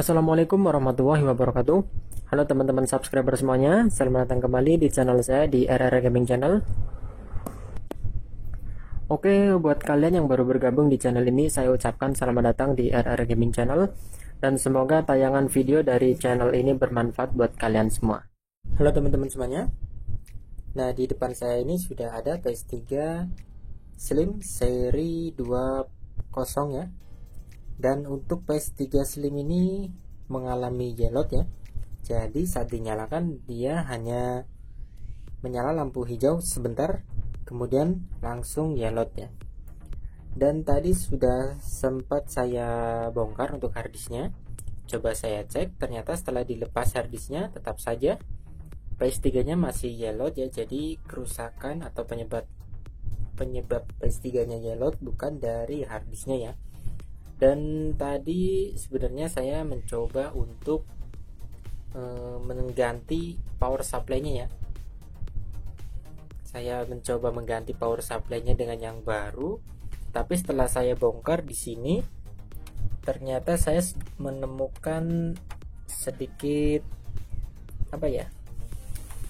Assalamualaikum warahmatullahi wabarakatuh. Halo teman-teman subscriber semuanya, selamat datang kembali di channel saya di RR Gaming Channel. Oke, buat kalian yang baru bergabung di channel ini, saya ucapkan selamat datang di RR Gaming Channel dan semoga tayangan video dari channel ini bermanfaat buat kalian semua. Halo teman-teman semuanya. Nah, di depan saya ini sudah ada PS3 Slim seri 20 ya. Dan untuk PS3 Slim ini mengalami yellow ya. Jadi saat dinyalakan dia hanya menyala lampu hijau sebentar, kemudian langsung yellow ya. Dan tadi sudah sempat saya bongkar untuk harddisknya. Coba saya cek, ternyata setelah dilepas harddisknya tetap saja PS3 nya masih yellow ya. Jadi kerusakan atau penyebab PS3 nya yellow bukan dari harddisknya ya. Dan tadi sebenarnya saya mencoba untuk mengganti power supply-nya ya. Saya mencoba mengganti power supply-nya dengan yang baru, tapi setelah saya bongkar di sini ternyata saya menemukan sedikit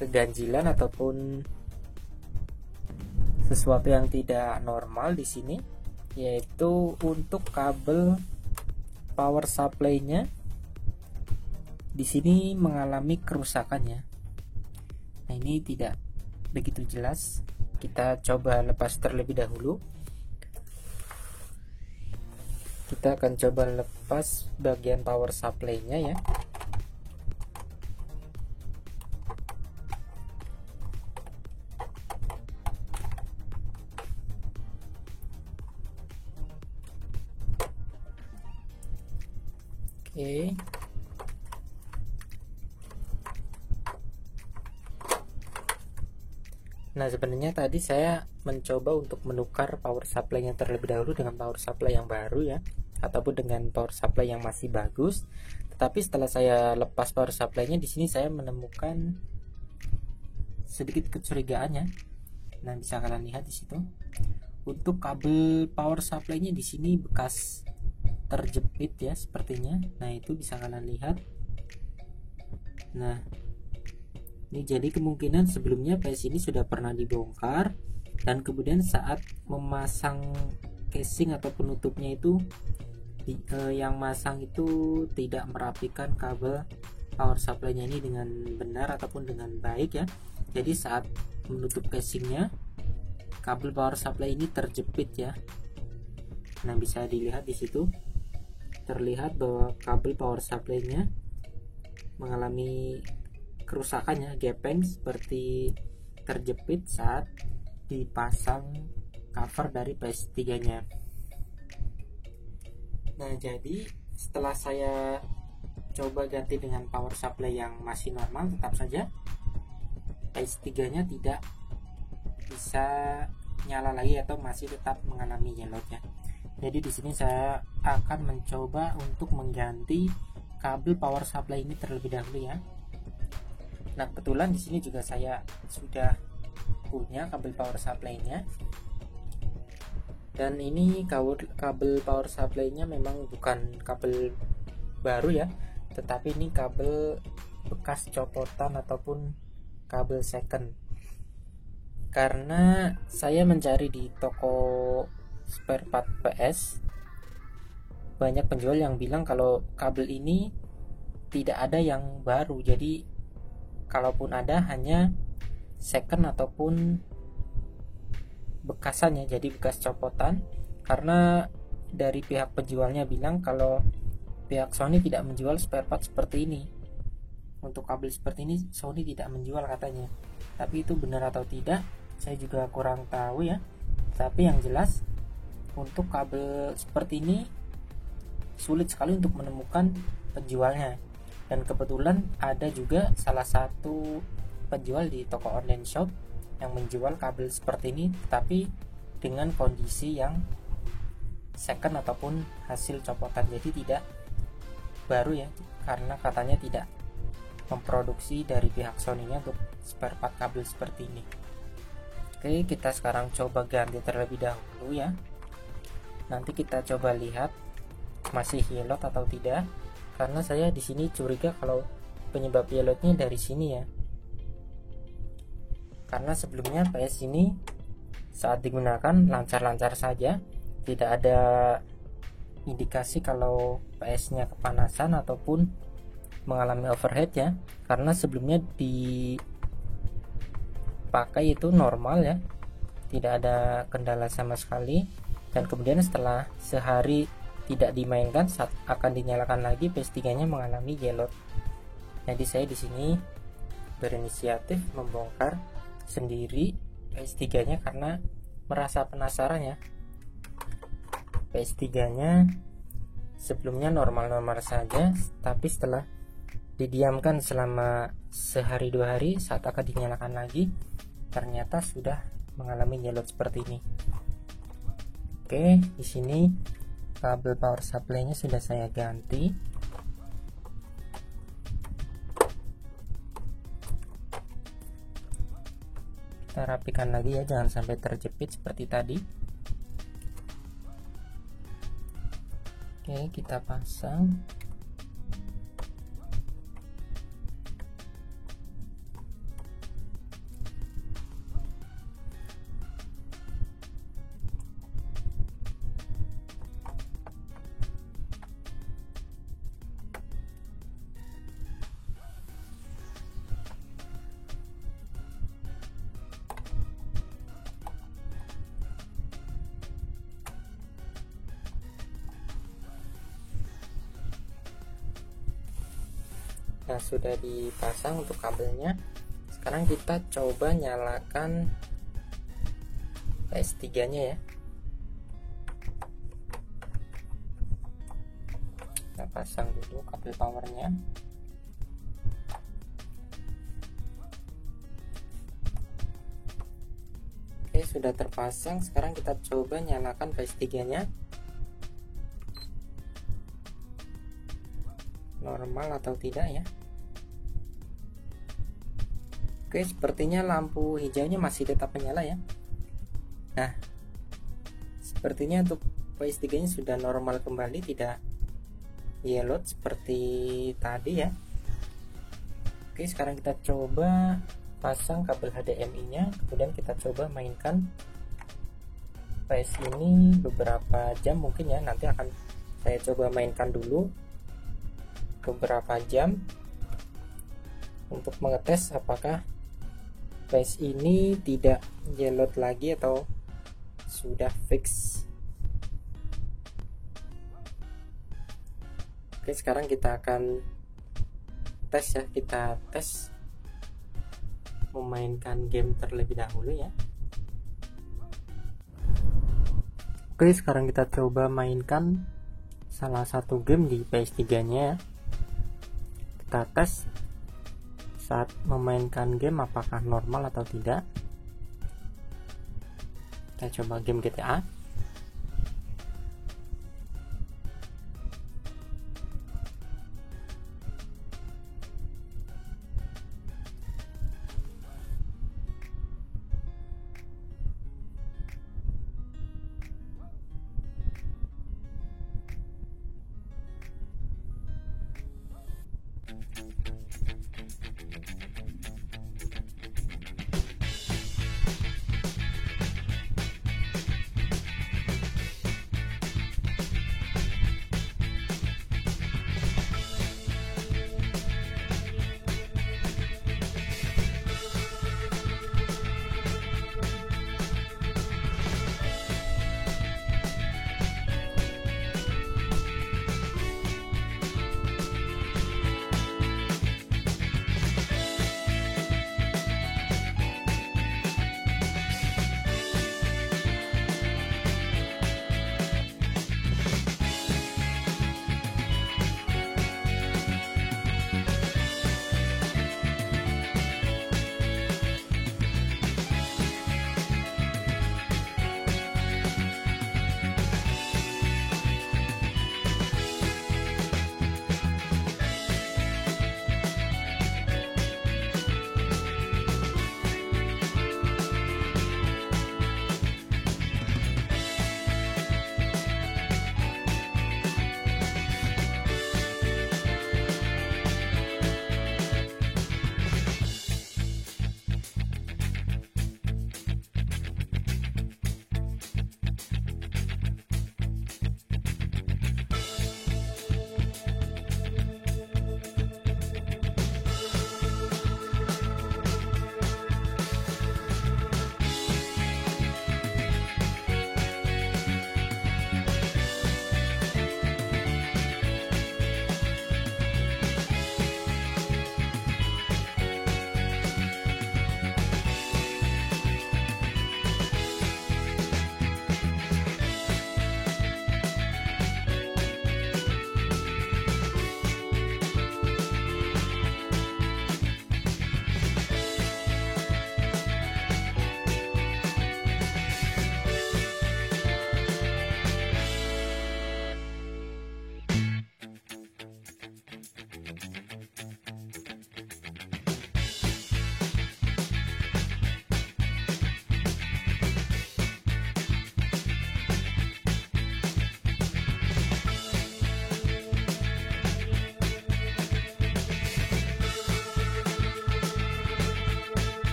keganjilan ataupun sesuatu yang tidak normal di sini, yaitu untuk kabel power supply-nya di sini mengalami kerusakan ya. Nah, ini tidak begitu jelas. Kita coba lepas terlebih dahulu. Kita akan coba lepas bagian power supply-nya ya. Oke. Nah, sebenarnya tadi saya mencoba untuk menukar power supply-nya terlebih dahulu dengan power supply yang baru ya, ataupun dengan power supply yang masih bagus. Tetapi setelah saya lepas power supply-nya, di sini saya menemukan sedikit kecurigaan ya. Nah, bisa kalian lihat di situ. Untuk kabel power supply-nya di sini bekas terjepit ya sepertinya. Nah, itu bisa kalian lihat. Nah, ini jadi kemungkinan sebelumnya PS ini sudah pernah dibongkar dan kemudian saat memasang casing atau penutupnya itu yang masang itu tidak merapikan kabel power supply-nya ini dengan benar ataupun dengan baik ya. Jadi saat menutup casingnya, kabel power supply ini terjepit ya. Nah, bisa dilihat di situ. Terlihat bahwa kabel power supply-nya mengalami kerusakannya, gepeng seperti terjepit saat dipasang cover dari PS3-nya. Nah, jadi setelah saya coba ganti dengan power supply yang masih normal, tetap saja PS3-nya tidak bisa nyala lagi atau masih tetap mengalami yellow ya. Jadi di sini saya akan mencoba untuk mengganti kabel power supply ini terlebih dahulu ya. Nah, kebetulan di sini juga saya sudah punya kabel power supply-nya. Dan ini kabel power supply-nya memang bukan kabel baru ya, tetapi ini kabel bekas copotan ataupun kabel second. Karena saya mencari di toko spare part PS, banyak penjual yang bilang kalau kabel ini tidak ada yang baru, jadi kalaupun ada hanya second ataupun bekasannya, jadi bekas copotan. Karena dari pihak penjualnya bilang kalau pihak Sony tidak menjual spare part seperti ini. Untuk kabel seperti ini Sony tidak menjual katanya, tapi itu benar atau tidak saya juga kurang tahu ya. Tapi yang jelas untuk kabel seperti ini sulit sekali untuk menemukan penjualnya. Dan kebetulan ada juga salah satu penjual di toko online shop yang menjual kabel seperti ini, tapi dengan kondisi yang second ataupun hasil copotan, jadi tidak baru ya, karena katanya tidak memproduksi dari pihak Sony-nya untuk spare part kabel seperti ini. Oke, kita sekarang coba ganti terlebih dahulu ya. Nanti kita coba lihat masih yellow atau tidak. karena saya di sini curiga kalau penyebab yellownya dari sini ya, karena sebelumnya PS ini saat digunakan lancar-lancar saja, tidak ada indikasi kalau PS nya kepanasan ataupun mengalami overheat ya, karena sebelumnya dipakai itu normal ya, tidak ada kendala sama sekali. Dan kemudian setelah sehari tidak dimainkan, saat akan dinyalakan lagi PS3 nya mengalami yellow. Jadi saya di sini berinisiatif membongkar sendiri PS3 nya karena merasa penasaran ya. PS3 nya sebelumnya normal-normal saja, tapi setelah didiamkan selama sehari 2 hari, saat akan dinyalakan lagi ternyata sudah mengalami yellow seperti ini. Oke, di sini kabel power supply-nya sudah saya ganti. Kita rapikan lagi ya, jangan sampai terjepit seperti tadi. Oke, kita pasang. Nah, sudah dipasang untuk kabelnya. Sekarang kita coba nyalakan PS3 nya ya. Kita pasang dulu kabel powernya. Oke, sudah terpasang. Sekarang kita coba nyalakan PS3 nya. Normal atau tidak ya. Oke, sepertinya lampu hijaunya masih tetap menyala ya. Nah, sepertinya untuk PS3 nya sudah normal kembali, tidak yellow seperti tadi ya. Oke, sekarang kita coba pasang kabel HDMI nya, kemudian kita coba mainkan PS ini beberapa jam mungkin ya. Nanti akan saya coba mainkan dulu beberapa jam untuk mengetes apakah PS ini tidak yellow lagi atau sudah fix. Oke, sekarang kita akan tes ya, kita tes memainkan game terlebih dahulu ya. Oke, sekarang kita coba mainkan salah satu game di PS3 nya ya. Kita tes saat memainkan game apakah normal atau tidak. Kita coba game GTA.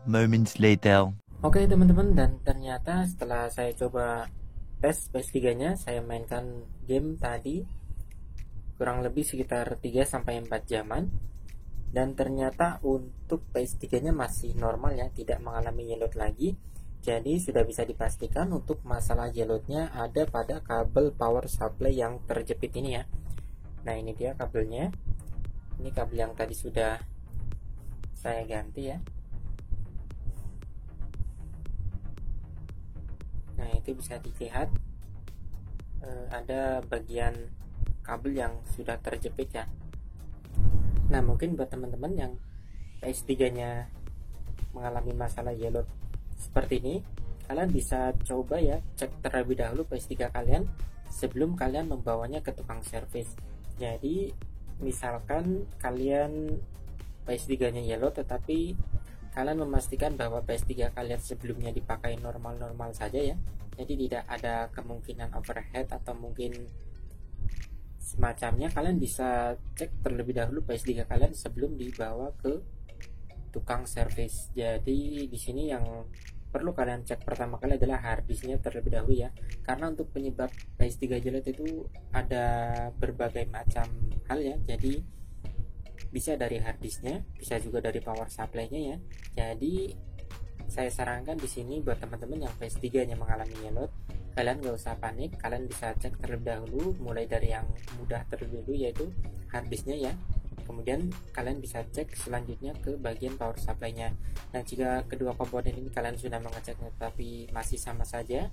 moments later. Oke teman-teman, dan ternyata setelah saya coba tes PS3-nya, saya mainkan game tadi kurang lebih sekitar 3-4 jaman, dan ternyata untuk PS3-nya masih normal ya, tidak mengalami yellow lagi. Jadi sudah bisa dipastikan untuk masalah yellownya ada pada kabel power supply yang terjepit ini ya. Nah ini dia kabelnya, ini kabel yang tadi sudah saya ganti ya. Nah itu bisa dilihat ada bagian kabel yang sudah terjepit ya. Nah mungkin buat teman-teman yang PS3-nya mengalami masalah yellow seperti ini, kalian bisa coba ya cek terlebih dahulu PS3 kalian sebelum kalian membawanya ke tukang servis. Jadi misalkan kalian PS3-nya yellow tetapi kalian memastikan bahwa PS3 kalian sebelumnya dipakai normal-normal saja ya, jadi tidak ada kemungkinan overheat atau mungkin semacamnya. Kalian bisa cek terlebih dahulu PS3 kalian sebelum dibawa ke tukang servis. Jadi di sini yang perlu kalian cek pertama kali adalah harddisknya terlebih dahulu ya, karena untuk penyebab PS3 jelek itu ada berbagai macam hal ya. Jadi bisa dari harddisknya, bisa juga dari power supply-nya ya. Jadi saya sarankan di sini buat teman-teman yang PS3-nya mengalami yellow, kalian gak usah panik, kalian bisa cek terlebih dahulu, mulai dari yang mudah terlebih dahulu yaitu harddisknya ya. Kemudian kalian bisa cek selanjutnya ke bagian power supply-nya. Nah jika kedua komponen ini kalian sudah mengeceknya tapi masih sama saja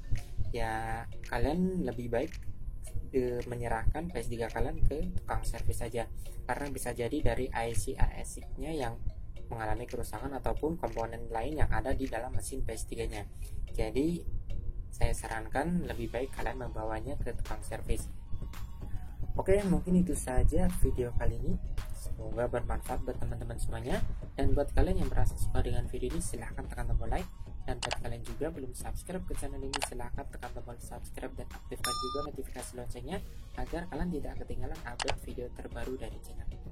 ya, kalian lebih baik menyerahkan PS3 kalian ke tukang servis saja, karena bisa jadi dari IC ASIC-nya yang mengalami kerusakan ataupun komponen lain yang ada di dalam mesin PS3-nya. Jadi saya sarankan lebih baik kalian membawanya ke tukang servis. Oke, mungkin itu saja video kali ini. Semoga bermanfaat buat teman-teman semuanya. Dan buat kalian yang merasa suka dengan video ini, silahkan tekan tombol like. Dan buat kalian juga belum subscribe ke channel ini, silahkan tekan tombol subscribe dan aktifkan juga notifikasi loncengnya agar kalian tidak ketinggalan update video terbaru dari channel ini.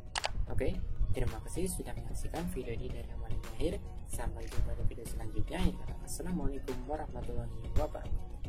Oke, terima kasih sudah menyaksikan video ini dari awal hingga akhir. Sampai jumpa di video selanjutnya. Assalamualaikum warahmatullahi wabarakatuh.